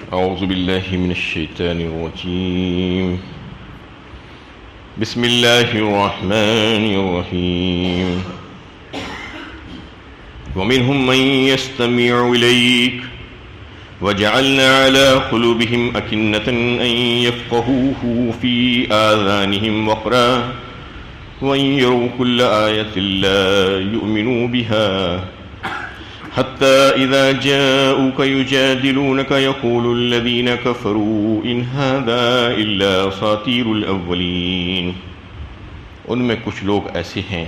أعوذ بالله من الشيطان الرجيم. بسم الله الرحمن الرحيم. ومنهم من يستمع إليك وجعلنا على قلوبهم أكنة أن يفقهوه في آذانهم وقرا وإن يروا كل آية لا يؤمنوا بها حتى إذا جاءوك يجادلونك يقول الذين كفروا إن هذا إلا أساطير الأولين. ان میں کچھ لوگ ایسے ہیں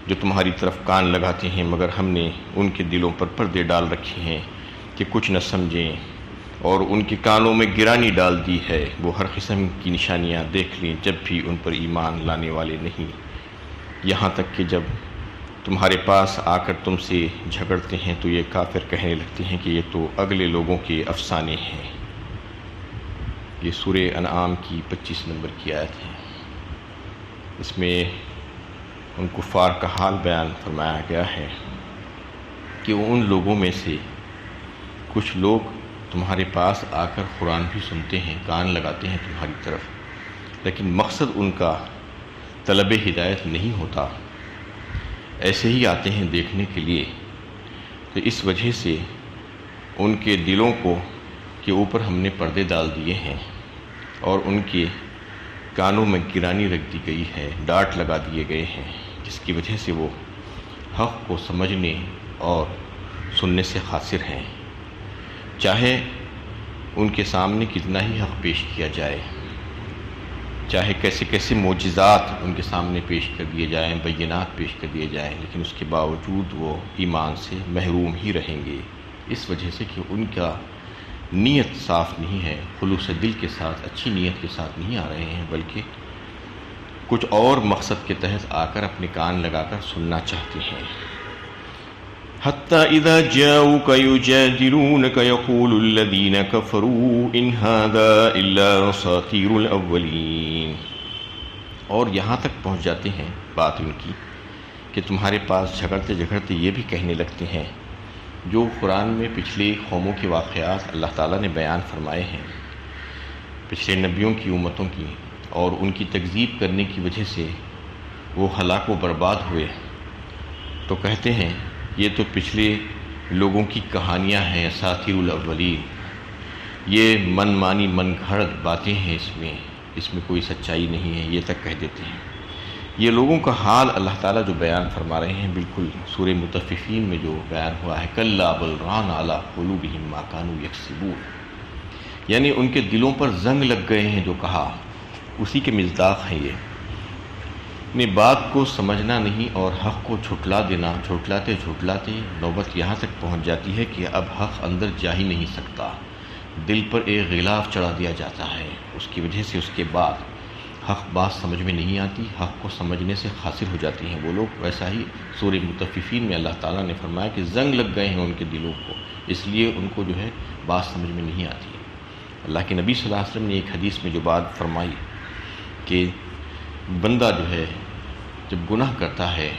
جو تمہاری طرف کان لگاتے ہیں مگر ہم نے ان کے دلوں پر پردے ڈال رکھے ہیں کہ کچھ نہ سمجھیں، اور ان کے کانوں میں گرانی ڈال دی ہے. وہ ہر قسم کی نشانیاں دیکھ لیں جب بھی ان پر ایمان لانے والے نہیں، یہاں تک کہ جب تمہارے پاس آ کر تم سے جھگڑتے ہیں تو یہ کافر کہنے لگتے ہیں کہ یہ تو اگلے لوگوں کے افسانے ہیں. یہ سورہ انعام کی 25 نمبر کی آیت ہے. اس میں ان کفار کا حال بیان فرمایا گیا ہے کہ ان لوگوں میں سے کچھ لوگ تمہارے پاس آ کر قرآن بھی سنتے ہیں، کان لگاتے ہیں تمہاری طرف، لیکن مقصد ان کا طلب ہدایت نہیں ہوتا، ایسے ہی آتے ہیں دیکھنے کے لیے. تو اس وجہ سے ان کے دلوں کے اوپر ہم نے پردے ڈال دیے ہیں اور ان کے کانوں میں گرانی رکھ دی گئی ہے، ڈانٹ لگا دیے گئے ہیں، جس کی وجہ سے وہ حق کو سمجھنے اور سننے سے قاصر ہیں. چاہے ان کے سامنے کتنا ہی حق پیش کیا جائے، چاہے کیسے کیسے معجزات ان کے سامنے پیش کر دیے جائیں، بینات پیش کر دیے جائیں، لیکن اس کے باوجود وہ ایمان سے محروم ہی رہیں گے. اس وجہ سے کہ ان کا نیت صاف نہیں ہے، خلوص دل کے ساتھ، اچھی نیت کے ساتھ نہیں آ رہے ہیں، بلکہ کچھ اور مقصد کے تحت آ کر اپنے کان لگا کر سننا چاہتے ہیں. حتی اذا جاؤک یجادلونک یقول الذین کفروا ان ھذا الا اساطیر الاولین. اور یہاں تک پہنچ جاتے ہیں بات ان کی کہ تمہارے پاس جھگڑتے جھگڑتے یہ بھی کہنے لگتے ہیں جو قرآن میں پچھلے قوموں کے واقعات اللہ تعالیٰ نے بیان فرمائے ہیں، پچھلے نبیوں کی امتوں کی، اور ان کی تکذیب کرنے کی وجہ سے وہ ہلاک و برباد ہوئے، تو کہتے ہیں یہ تو پچھلے لوگوں کی کہانیاں ہیں، اساطیر الاولین، یہ من مانی من گھڑت باتیں ہیں، اس میں کوئی سچائی نہیں ہے، یہ تک کہہ دیتے ہیں. یہ لوگوں کا حال اللہ تعالیٰ جو بیان فرما رہے ہیں بالکل سورہ مطففین میں جو بیان ہوا ہے، کلا بل ران علی قلوبہم ما کانوا یکسبون، یعنی ان کے دلوں پر زنگ لگ گئے ہیں جو کہا، اسی کے مصداق ہیں. یہ اپنی بات کو سمجھنا نہیں اور حق کو جھٹلا دینا، جھٹلاتے نوبت یہاں تک پہنچ جاتی ہے کہ اب حق اندر جا ہی نہیں سکتا، دل پر ایک غلاف چڑھا دیا جاتا ہے. اس کی وجہ سے اس کے بعد حق بات سمجھ میں نہیں آتی، حق کو سمجھنے سے قاصر ہو جاتی ہیں وہ لوگ. ویسا ہی سورہ مطففین میں اللہ تعالیٰ نے فرمایا کہ زنگ لگ گئے ہیں ان کے دلوں کو، اس لیے ان کو جو ہے بات سمجھ میں نہیں آتی. اللہ کے نبی صلی اللہ علیہ وسلم نے ایک حدیث میں جو بات فرمائی کہ بندہ جو ہے جب گناہ کرتا ہے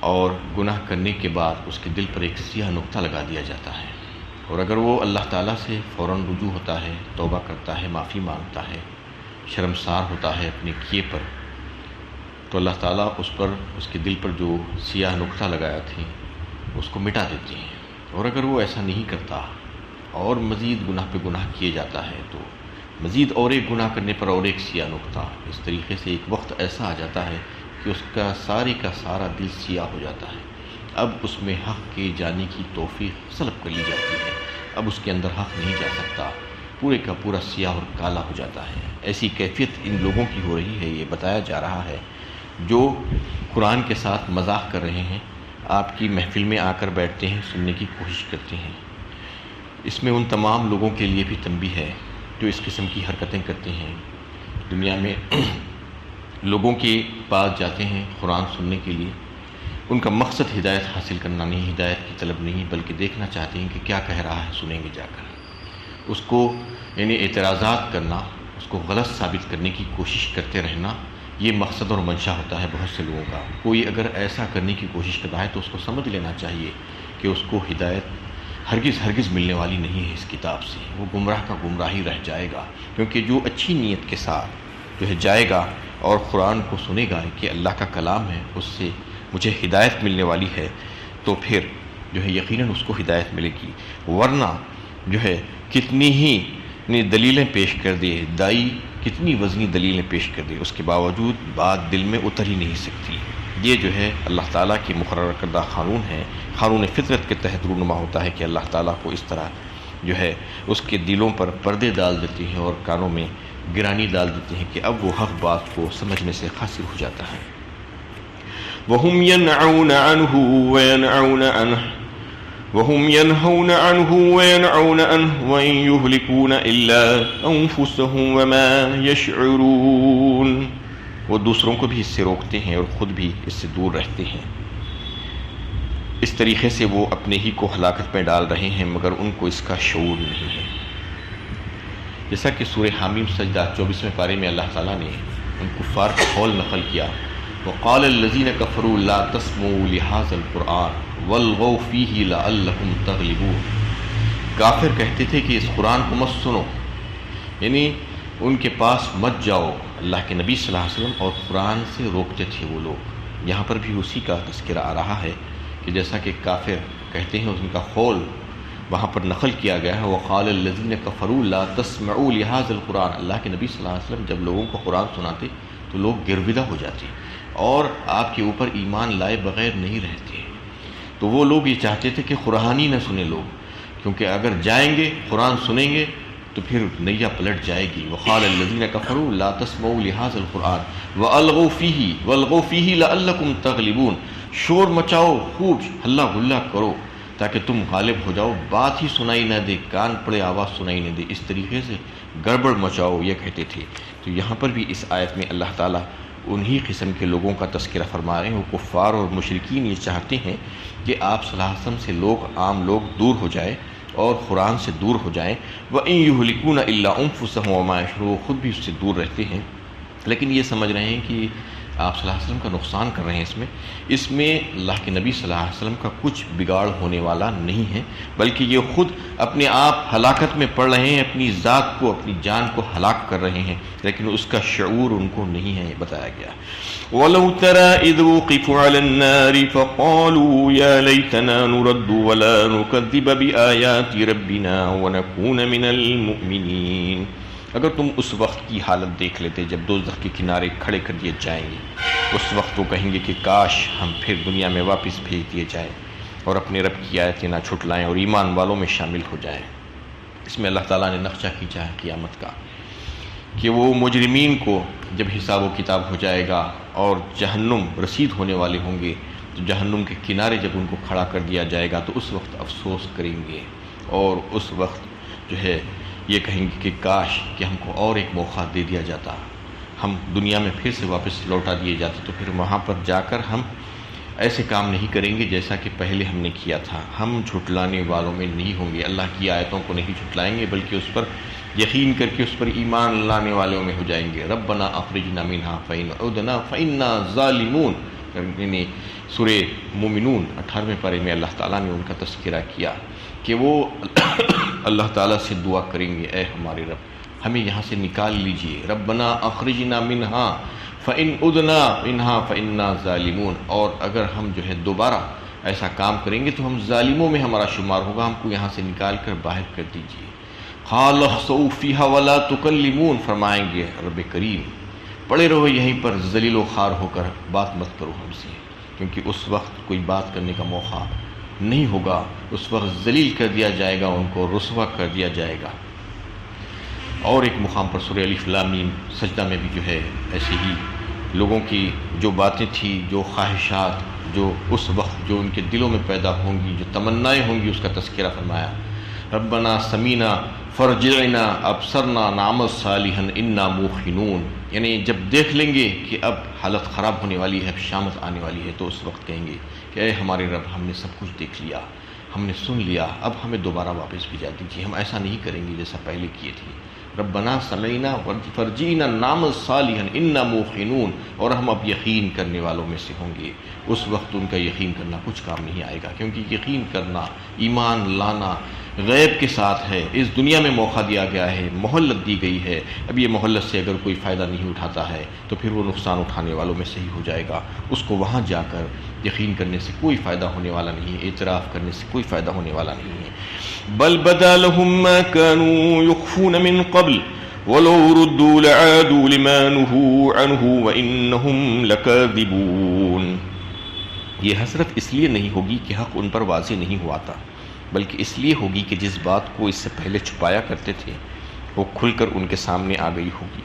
اور گناہ کرنے کے بعد اس کے دل پر ایک سیاہ نقطہ لگا دیا جاتا ہے، اور اگر وہ اللہ تعالیٰ سے فوراً رجوع ہوتا ہے، توبہ کرتا ہے، معافی مانگتا ہے، شرمسار ہوتا ہے اپنے کیے پر، تو اللہ تعالیٰ اس پر، اس کے دل پر جو سیاہ نقطہ لگایا تھے اس کو مٹا دیتے ہیں. اور اگر وہ ایسا نہیں کرتا اور مزید گناہ پہ گناہ کیے جاتا ہے تو مزید اور ایک گناہ کرنے پر اور ایک سیاہ نقطہ. اس طریقے سے ایک وقت ایسا آ جاتا ہے کہ اس کا سارا دل سیاہ ہو جاتا ہے. اب اس میں حق کے جانے کی توفیق سلب کر لی جاتی ہے، اب اس کے اندر حق نہیں جا سکتا، پورے کا پورا سیاہ اور کالا ہو جاتا ہے. ایسی کیفیت ان لوگوں کی ہو رہی ہے. یہ بتایا جا رہا ہے جو قرآن کے ساتھ مذاق کر رہے ہیں، آپ کی محفل میں آ کر بیٹھتے ہیں، سننے کی کوشش کرتے ہیں. اس میں ان تمام لوگوں کے لیے بھی تنبیہ ہے جو اس قسم کی حرکتیں کرتے ہیں. دنیا میں لوگوں کے پاس جاتے ہیں قرآن سننے کے لیے، ان کا مقصد ہدایت حاصل کرنا نہیں، ہدایت کی طلب نہیں، بلکہ دیکھنا چاہتے ہیں کہ کیا کہہ رہا ہے، سنیں گے جا کر. اس کو یعنی اعتراضات کرنا، اس کو غلط ثابت کرنے کی کوشش کرتے رہنا، یہ مقصد اور منشا ہوتا ہے بہت سے لوگوں کا. کوئی اگر ایسا کرنے کی کوشش کرتا ہے تو اس کو سمجھ لینا چاہیے کہ اس کو ہدایت ہرگز ہرگز ملنے والی نہیں ہے اس کتاب سے، وہ گمراہ کا گمراہ ہی رہ جائے گا، کیونکہ جو اچھی نیت کے ساتھ جو ہے جائے گا اور قرآن کو سنے گا کہ اللہ کا کلام ہے، اس سے مجھے ہدایت ملنے والی ہے، تو پھر جو ہے یقیناً اس کو ہدایت ملے گی۔ ورنہ جو ہے کتنی ہی دلیلیں پیش کر دے، دائی کتنی وزنی دلیلیں پیش کر دے، اس کے باوجود بات دل میں اتر ہی نہیں سکتی۔ یہ جو ہے اللہ تعالیٰ کی مقرر کردہ قانون ہے، قانون فطرت کے تحت رونما ہوتا ہے کہ اللہ تعالیٰ کو اس طرح جو ہے اس کے دلوں پر پردے ڈال دیتے ہیں اور کانوں میں گرانی ڈال دیتے ہیں کہ اب وہ حق بات کو سمجھنے سے قاصر ہو جاتا ہے۔ وَهُمْ يَنْهَوْنَ عَنْهُ وَيَنْأَوْنَ عَنْهُ وَإِنْ يُهْلِكُونَ إِلَّا أَنفُسَهُمْ وَمَا يَشْعُرُونَ، وہ دوسروں کو بھی اس سے روکتے ہیں اور خود بھی اس سے دور رہتے ہیں۔ اس طریقے سے وہ اپنے ہی کو ہلاکت میں ڈال رہے ہیں مگر ان کو اس کا شعور نہیں ہے۔ جیسا کہ سورہ حامیم سجدہ 24ویں پارے میں اللہ تعالیٰ نے ان کفار کا قول نقل کیا، وَقَالَ الَّذِينَ كَفَرُوا لَا تَسْمَعُوا لِهَٰذَا الْقُرْآنِ وَالْغَوْا فِيهِ لَعَلَّكُمْ تَغْلِبُونَ، کافر کہتے تھے کہ اس قرآن کو مت سنو، یعنی ان کے پاس مت جاؤ، اللہ کے نبی صلی اللہ علیہ وسلم اور قرآن سے روکتے تھے وہ لوگ۔ یہاں پر بھی اسی کا تذکرہ آ رہا ہے کہ جیسا کہ کافر کہتے ہیں، ان کا قول وہاں پر نقل کیا گیا ہے، وَقَالَ الَّذِينَ كَفَرُوا لَا تَسْمَعُوا لِهَٰذَا الْقُرْآنِ، اللہ کے نبی صلی اللہ علیہ وسلم جب لوگوں کو قرآن سناتے تو لوگ گرویدہ ہو جاتے اور آپ کے اوپر ایمان لائے بغیر نہیں رہتے۔ تو وہ لوگ یہ چاہتے تھے کہ قرآن ہی نہ سنے لوگ، کیونکہ اگر جائیں گے قرآن سنیں گے تو پھر نیا پلٹ جائے گی۔ وَقَالَ الَّذِينَ كَفَرُوا لَا تَسْمَعُوا لِهَٰذَا الْقُرْآنِ وَأَلْغَوْا فِيهِ لَعَلَّكُمْ تَغْلِبُونَ، شور مچاؤ، خوب ہلا گلا کرو تاکہ تم غالب ہو جاؤ، بات ہی سنائی نہ دے، کان پڑے آواز سنائی نہ دے، اس طریقے سے گڑبڑ مچاؤ، یہ کہتے تھے۔ تو یہاں پر بھی اس آیت میں اللہ تعالیٰ انہی قسم کے لوگوں کا تذکرہ فرما رہے ہیں۔ وہ کفار اور مشرکین یہ چاہتے ہیں کہ آپ صلی اللہ علیہ وسلم سے لوگ، عام لوگ دور ہو جائیں اور قرآن سے دور ہو جائیں۔ وَإِن يُهْلِكُونَ إِلَّا أَنفُسَهُمْ وَمَا يَشْعُرُونَ، خود بھی اس سے دور رہتے ہیں، لیکن یہ سمجھ رہے ہیں کہ آپ صلی اللہ علیہ وسلم کا نقصان کر رہے ہیں۔ اس میں اللہ کے نبی صلی اللہ علیہ وسلم کا کچھ بگاڑ ہونے والا نہیں ہے، بلکہ یہ خود اپنے آپ ہلاکت میں پڑ رہے ہیں، اپنی ذات کو، اپنی جان کو ہلاک کر رہے ہیں، لیکن اس کا شعور ان کو نہیں ہے، یہ بتایا گیا۔ وَلَوْ تَرَىٰ إِذْ وُقِفُوا عَلَى النَّارِ فَقَالُوا يَا لَيْتَنَا نُرَدُّ وَلَا نُكَذِّبَ بِآيَاتِ رَبِّنَا وَنَكُونَ مِنَ الْمُؤْمِنِينَ، اگر تم اس وقت کی حالت دیکھ لیتے جب دوزخ کے کنارے کھڑے کر دیے جائیں گے، اس وقت وہ کہیں گے کہ کاش ہم پھر دنیا میں واپس بھیج دیے جائیں اور اپنے رب کی آیتیں نہ چھٹلائیں اور ایمان والوں میں شامل ہو جائیں۔ اس میں اللہ تعالیٰ نے نقشہ کھینچا ہے قیامت کا کہ وہ مجرمین کو جب حساب و کتاب ہو جائے گا اور جہنم رسید ہونے والے ہوں گے تو جہنم کے کنارے جب ان کو کھڑا کر دیا جائے گا تو اس وقت افسوس کریں گے اور اس وقت جو ہے یہ کہیں گے کہ کاش کہ ہم کو اور ایک موقع دے دیا جاتا، ہم دنیا میں پھر سے واپس لوٹا دیے جاتے تو پھر وہاں پر جا کر ہم ایسے کام نہیں کریں گے جیسا کہ پہلے ہم نے کیا تھا، ہم جھٹلانے والوں میں نہیں ہوں گے، اللہ کی آیتوں کو نہیں جھٹلائیں گے بلکہ اس پر یقین کر کے اس پر ایمان لانے والوں میں ہو جائیں گے۔ ربنا اخرجنا منها فإن عدنا فإنا ظالمون، یعنی سورہ مومنون 18ویں پارے میں اللہ تعالیٰ نے ان کا تذکرہ کیا کہ وہ اللہ تعالیٰ سے دعا کریں گے، اے ہمارے رب ہمیں یہاں سے نکال لیجئے، ربنا اخرجنا منها فإن عدنا منها فإنا ظالمون، اور اگر ہم جو ہے دوبارہ ایسا کام کریں گے تو ہم ظالموں میں ہمارا شمار ہوگا، ہم کو یہاں سے نکال کر باہر کر دیجئے۔ قال اخسؤوا فيها ولا تكلمون، فرمائیں گے رب کریم پڑے رہو یہیں پر ذلیل و خوار ہو کر، بات مت کرو ہم سے، کیونکہ اس وقت کوئی بات کرنے کا موقع نہیں ہوگا، اس وقت ذلیل کر دیا جائے گا، ان کو رسوا کر دیا جائے گا۔ اور ایک مقام پر سورہ الف لام میم سجدہ میں بھی جو ہے ایسے ہی لوگوں کی جو باتیں تھیں، جو خواہشات جو اس وقت جو ان کے دلوں میں پیدا ہوں گی، جو تمنائیں ہوں گی، اس کا تذکرہ فرمایا۔ ربنا سمینا فرجعنا ابصرنا نعمل صالحا انا موقنون، یعنی جب دیکھ لیں گے کہ اب حالت خراب ہونے والی ہے، اب شامت آنے والی ہے، تو اس وقت کہیں گے کہ اے ہمارے رب ہم نے سب کچھ دیکھ لیا، ہم نے سن لیا، اب ہمیں دوبارہ واپس بھیجا دیجیے، ہم ایسا نہیں کریں گے جیسا پہلے کیے تھے، ربنا سمعنا فرجعنا نعمل صالحا انا موقنون، اور ہم اب یقین کرنے والوں میں سے ہوں گے۔ اس وقت ان کا یقین کرنا کچھ کام نہیں آئے گا، کیونکہ یقین کرنا، ایمان لانا غیب کے ساتھ ہے۔ اس دنیا میں موقع دیا گیا ہے، مہلت دی گئی ہے، اب یہ مہلت سے اگر کوئی فائدہ نہیں اٹھاتا ہے تو پھر وہ نقصان اٹھانے والوں میں سے ہی ہو جائے گا۔ اس کو وہاں جا کر یقین کرنے سے کوئی فائدہ ہونے والا نہیں ہے، اعتراف کرنے سے کوئی فائدہ ہونے والا نہیں ہے۔ بل بدا لهم ما كانوا يخفون من قبل ولو ردوا لعادوا لما نهوا عنه وانهم لكاذبون۔ یہ حسرت اس لیے نہیں ہوگی کہ حق ان پر واضح نہیں ہوا تھا، بلکہ اس لیے ہوگی کہ جس بات کو اس سے پہلے چھپایا کرتے تھے وہ کھل کر ان کے سامنے آ گئی ہوگی۔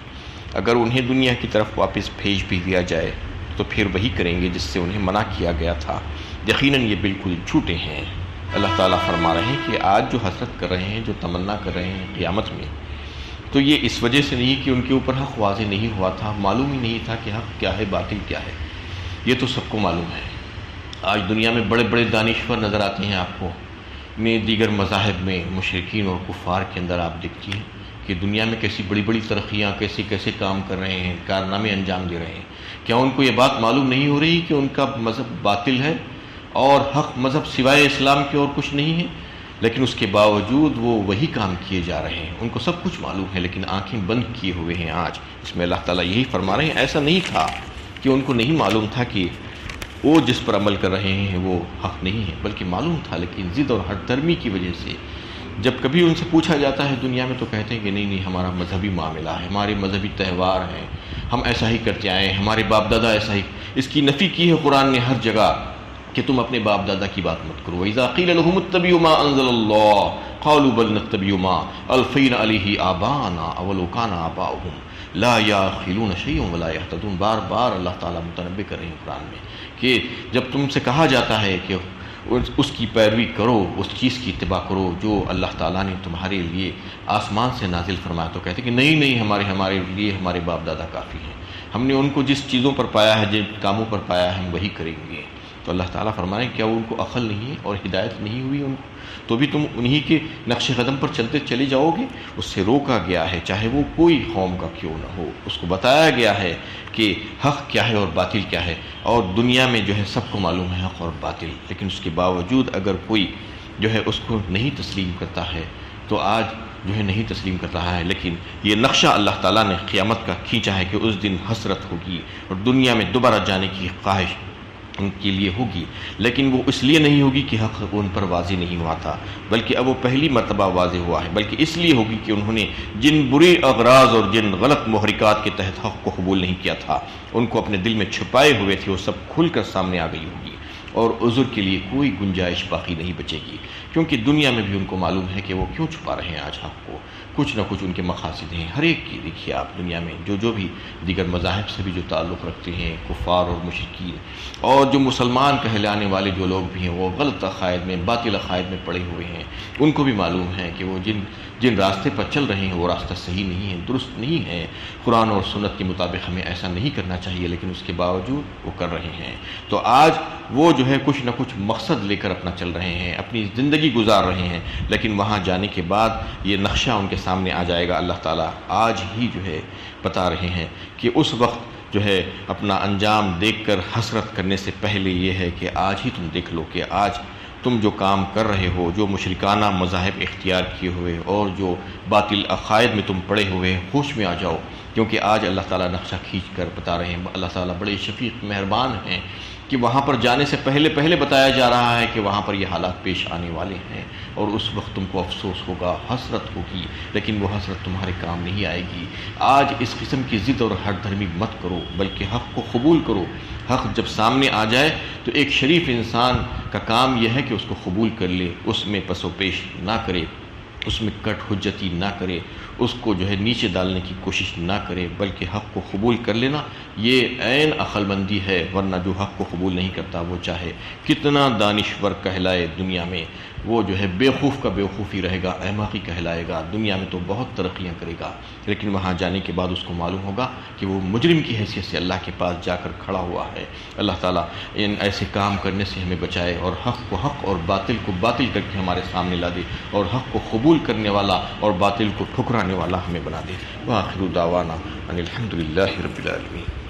اگر انہیں دنیا کی طرف واپس بھیج بھی دیا جائے تو پھر وہی کریں گے جس سے انہیں منع کیا گیا تھا۔ یقیناً یہ بالکل جھوٹے ہیں۔ اللہ تعالیٰ فرما رہے ہیں کہ آج جو حسرت کر رہے ہیں، جو تمنا کر رہے ہیں قیامت میں، تو یہ اس وجہ سے نہیں کہ ان کے اوپر حق واضح نہیں ہوا تھا، معلوم ہی نہیں تھا کہ حق کیا ہے، باطل کیا ہے۔ یہ تو سب کو معلوم ہے۔ آج دنیا میں بڑے بڑے دانشور نظر آتے ہیں آپ کو، دیگر مذاہب میں مشرکین اور کفار کے اندر آپ دیکھتی ہیں کہ دنیا میں کیسی بڑی بڑی ترقیاں، کیسے کام کر رہے ہیں، کارنامے انجام دے رہے ہیں۔ کیا ان کو یہ بات معلوم نہیں ہو رہی کہ ان کا مذہب باطل ہے اور حق مذہب سوائے اسلام کے اور کچھ نہیں ہے؟ لیکن اس کے باوجود وہ وہی کام کیے جا رہے ہیں۔ ان کو سب کچھ معلوم ہے لیکن آنکھیں بند کیے ہوئے ہیں آج۔ اس میں اللہ تعالیٰ یہی فرما رہے ہیں، ایسا نہیں تھا کہ ان کو نہیں معلوم تھا کہ وہ جس پر عمل کر رہے ہیں وہ حق نہیں ہے، بلکہ معلوم تھا، لیکن ضد اور ہٹ درمی کی وجہ سے جب کبھی ان سے پوچھا جاتا ہے دنیا میں تو کہتے ہیں کہ نہیں ہمارا مذہبی معاملہ ہے، ہمارے مذہبی تہوار ہیں، ہم ایسا ہی کرتے آئے ہیں، ہمارے باپ دادا ایسا ہی۔ اس کی نفی کی ہے قرآن نے ہر جگہ کہ تم اپنے باپ دادا کی بات مت کرو۔ وَإِذَا قِيلَ لَهُمُ اتَّبِعُوا مَا أَنزَلَ اللَّهُ قَالُوا بَلْ نَتَّبِعُ مَا أَلْفَيْنَا عَلَيْهِ آبَاءَنَا أَوَلَوْ كَانَ آبَاؤُهُمْ لَا يَعْقِلُونَ شَيْئًا وَلَا يَهْتَدُونَ۔ بار بار اللہ تعالیٰ متنبہ کر رہے ہیں قرآن میں کہ جب تم سے کہا جاتا ہے کہ اس کی پیروی کرو، اس چیز کی اتباع کرو جو اللہ تعالیٰ نے تمہارے لیے آسمان سے نازل فرمایا، تو کہتے ہیں کہ نہیں ہمارے لیے ہمارے باپ دادا کافی ہیں، ہم نے ان کو جس چیزوں پر پایا ہے، جن کاموں پر پایا ہے، ہم وہی کریں گے۔ تو اللہ تعالیٰ فرمائیں کیا ان کو عقل نہیں ہے اور ہدایت نہیں ہوئی ان کو؟ تو بھی تم انہی کے نقش قدم پر چلتے چلے جاؤ گے؟ اس سے روکا گیا ہے، چاہے وہ کوئی قوم کا کیوں نہ ہو، اس کو بتایا گیا ہے کہ حق کیا ہے اور باطل کیا ہے، اور دنیا میں جو ہے سب کو معلوم ہے حق اور باطل، لیکن اس کے باوجود اگر کوئی جو ہے اس کو نہیں تسلیم کرتا ہے تو آج جو ہے نہیں تسلیم کر رہا ہے۔ لیکن یہ نقشہ اللہ تعالیٰ نے قیامت کا کھینچا ہے کہ اس دن حسرت ہوگی اور دنیا میں دوبارہ جانے کی خواہش ان کے لیے ہوگی، لیکن وہ اس لیے نہیں ہوگی کہ حق ان پر واضح نہیں ہوا تھا، بلکہ اب وہ پہلی مرتبہ واضح ہوا ہے، بلکہ اس لیے ہوگی کہ انہوں نے جن برے اغراض اور جن غلط محرکات کے تحت حق کو قبول نہیں کیا تھا، ان کو اپنے دل میں چھپائے ہوئے تھے، وہ سب کھل کر سامنے آ گئی ہوگی، اور عذر کے لیے کوئی گنجائش باقی نہیں بچے گی، کیونکہ دنیا میں بھی ان کو معلوم ہے کہ وہ کیوں چھپا رہے ہیں آج حق کو۔ کچھ نہ کچھ ان کے مقاصد ہیں، ہر ایک کی دیکھیے آپ دنیا میں جو بھی دیگر مذاہب سے بھی جو تعلق رکھتے ہیں، کفار اور مشرکین، اور جو مسلمان کہلانے والے جو لوگ بھی ہیں وہ غلط عقائد میں، باطل عقائد میں پڑے ہوئے ہیں، ان کو بھی معلوم ہے کہ وہ جن راستے پر چل رہے ہیں وہ راستہ صحیح نہیں ہے، درست نہیں ہے، قرآن اور سنت کے مطابق ہمیں ایسا نہیں کرنا چاہیے، لیکن اس کے باوجود وہ کر رہے ہیں۔ تو آج وہ جو ہے کچھ نہ کچھ مقصد لے کر اپنا چل رہے ہیں، اپنی زندگی گزار رہے ہیں، لیکن وہاں جانے کے بعد یہ نقشہ ان کے سامنے آ جائے گا۔ اللہ تعالیٰ آج ہی جو ہے بتا رہے ہیں کہ اس وقت جو ہے اپنا انجام دیکھ کر حسرت کرنے سے پہلے یہ ہے کہ آج ہی تم دیکھ لو کہ آج تم جو کام کر رہے ہو، جو مشرکانہ مذاہب اختیار کیے ہوئے اور جو باطل عقائد میں تم پڑے ہوئے، ہوش میں آ جاؤ، کیونکہ آج اللہ تعالیٰ نقشہ کھینچ کر بتا رہے ہیں۔ اللہ تعالیٰ بڑے شفیق مہربان ہیں کہ وہاں پر جانے سے پہلے بتایا جا رہا ہے کہ وہاں پر یہ حالات پیش آنے والے ہیں، اور اس وقت تم کو افسوس ہوگا، حسرت ہوگی، لیکن وہ حسرت تمہارے کام نہیں آئے گی۔ آج اس قسم کی ضد اور ہٹ دھرمی مت کرو، بلکہ حق کو قبول کرو۔ حق جب سامنے آ جائے تو ایک شریف انسان کا کام یہ ہے کہ اس کو قبول کر لے، اس میں پس و پیش نہ کرے، اس میں کٹ حجتی نہ کرے، اس کو جو ہے نیچے ڈالنے کی کوشش نہ کرے، بلکہ حق کو قبول کر لینا یہ عین عقل مندی ہے۔ ورنہ جو حق کو قبول نہیں کرتا وہ چاہے کتنا دانشور کہلائے دنیا میں، وہ جو ہے بیوقوف کا بیوقوف ہی رہے گا، احمقی کہلائے گا، دنیا میں تو بہت ترقیاں کرے گا، لیکن وہاں جانے کے بعد اس کو معلوم ہوگا کہ وہ مجرم کی حیثیت سے اللہ کے پاس جا کر کھڑا ہوا ہے۔ اللہ تعالیٰ ان ایسے کام کرنے سے ہمیں بچائے، اور حق کو حق اور باطل کو باطل کر کے ہمارے سامنے لا دے، اور حق کو قبول قبول کرنے والا اور باطل کو ٹھکرانے والا ہمیں بنا دے۔ وآخر دعوانا ان الحمد للہ رب العالمین۔